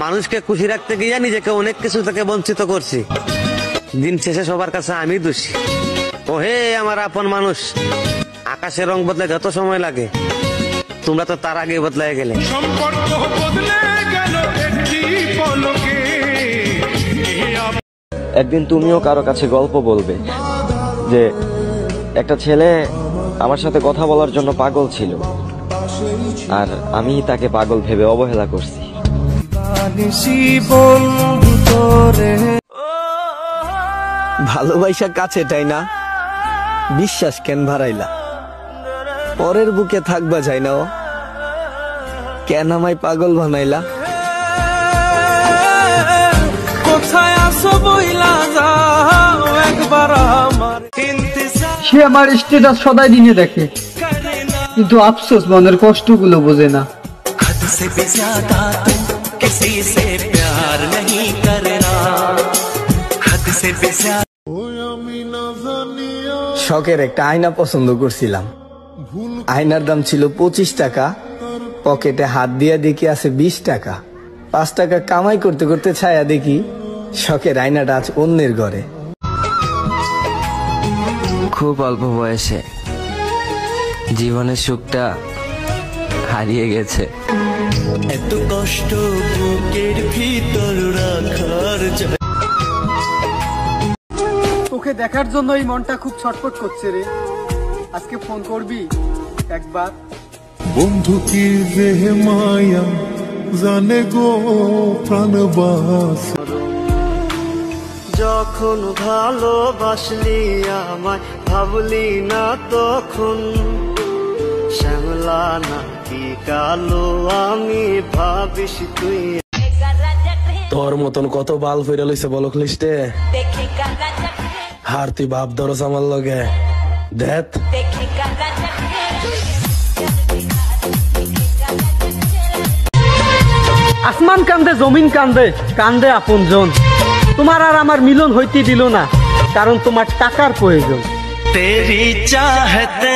মানুষকে খুশি রাখতে গিয়ে নিজেকে অনেক কিছু থেকে বঞ্চিত করছি। দিন শেষে সবার কাছে আমি দোষী। ও হে আমার আপন মানুষ, আকাশের রং বদলে যত সময় লাগে, তোমরা তো তার আগে বদলায় গেলে। সম্পর্ক বদলে গেল একটি পলকে। একদিন তুমিও কারো কাছে গল্প বলবে যে একটা ছেলে আমার সাথে কথা বলার জন্য পাগল ছিল, আর আমি তাকে পাগল ভেবে অবহেলা করছি। ভালোবাসা কাছে তাই না, বিশ্বাস কেন ভারাইলা? পরের বুকে থাকবা যাই না, ও কেন আমায় পাগল বানাইলা? কোথায় আসো বইলা যাও একবার আমার। সে আমার স্ট্যাটাস সদাই দিনে দেখে, কিন্তু আফসোস মনের কষ্টগুলো বোঝে না। শখের একটা আয়না পছন্দ করছিলাম। আয়নার দাম ছিল 25 টাকা। পকেটে হাত দিয়ে দেখি আছে 20 টাকা। 5 টাকা কামাই করতে করতে ছায়া দেখি শখের আয়নাটা আজ অন্যের ঘরে। খুব অল্প বয়সে জীবনের সুখটা হারিয়ে গেছে। এত কষ্ট বুকের ভিতর রাখার, তোকে দেখার জন্য এই মনটা খুব ছটফট করছে রে। আজকে ফোন করবি একবার? বন্ধু কি রে মায়া জানে গো প্রাণবাস। যখন ভালোবাসলি আমায় ভাবলি না তখন, শ্যামলা নাকি কালো আমি ভাবিস তুই। তোর মতন কত বাল ফিরে লইছে বলক লিস্টে, হার তুই বাপ ধরস আমার লগে দেখ। আসমান কান্দে, জমিন কান্দে, কান্দে আপনজন। তোমার আর আমার মিলন হইতে দিল না, কারণ তোমার টাকার প্রয়োজন। তেরি চাহতে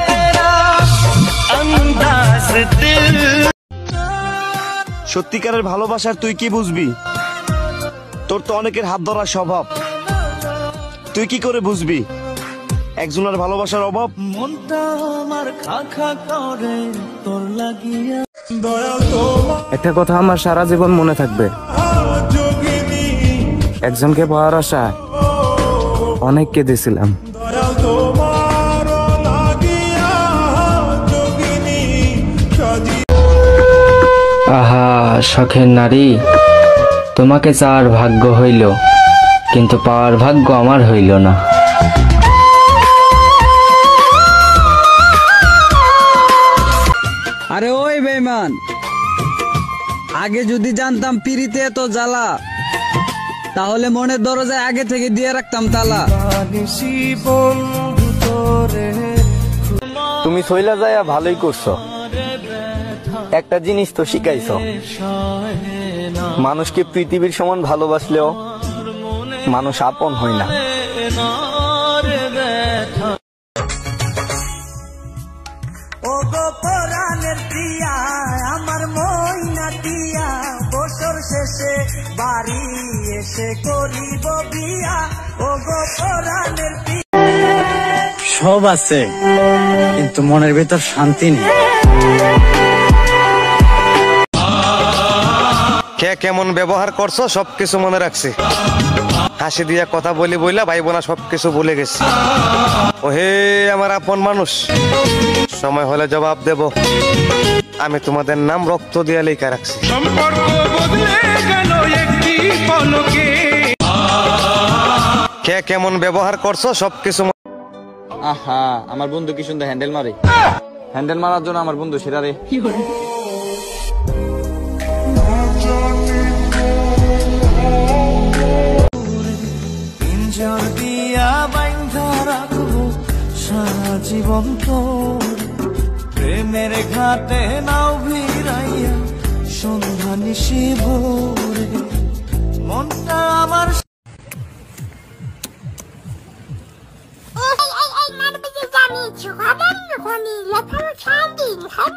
তেরা আন্দাজ দিল। সত্যিকারের ভালোবাসার তুই কি বুঝবি? তোর তো অনেকের হাত ধরার স্বভাব, তুই কি করে বুঝবি একজনের ভালোবাসার অভাব? মনটা আমার খা খা করে তোর লাগিয়া। একটা কথা আমার সারা জীবন মনে থাকবে, একজনকে পাওয়ার আশা অনেক কেঁদেছিলাম। আহা শখের নারী, তোমাকে চাওয়ার ভাগ্য হইল, কিন্তু পাওয়ার ভাগ্য আমার হইল না। আরে ওই বেঈমান, আগে যদি জানতাম পিরিতে এত জ্বালা, তাহলে মনের দরজায় আগে থেকে দিয়ে রাখতাম তালা। তুমি সইলা যায়া ভালোই করছো, একটা জিনিস তো শিখাইছো, মানুষকে পৃথিবীর সমান ভালোবাসলেও মানুষ আপন হয় না। ও গো পরাণের প্রিয়া, আমার মইনা দিয়া, বছর শেষে বাড়ি এসে করিব বিয়া। ও গো পরাণের প্রিয়া। সব আছে, কিন্তু মনের ভেতর শান্তি নেই। কে কেমন ব্যবহার করছো সবকিছু মনে রাখছি। হাসি দিয়া কথা বলি বইলা ভাই বোনা সবকিছু ভুলে গেছি। ও হে আমার আপন মানুষ, সময় হলে জবাব দেব। আমি তোমাদের নাম রক্ত দিয়া লেখা রাখছি। সম্পর্ক বদলে গেল একটি পলকে। কে কেমন ব্যবহার করছো সবকিছু। আহা আমার বন্ধু কি সুন্দর হ্যান্ডেল মারে, হ্যান্ডেল মারার জন্য আমার বন্ধু সেরা রে। সারা জীবন তোর প্রেমের ঘাটে নাও ভিড়াইয়া, সন্ধ্যা নিশি ভোরে মনটা আমার। জানি ছোঁয়া দেন হনি লেখানো ছাড় দিন হ্যাঁ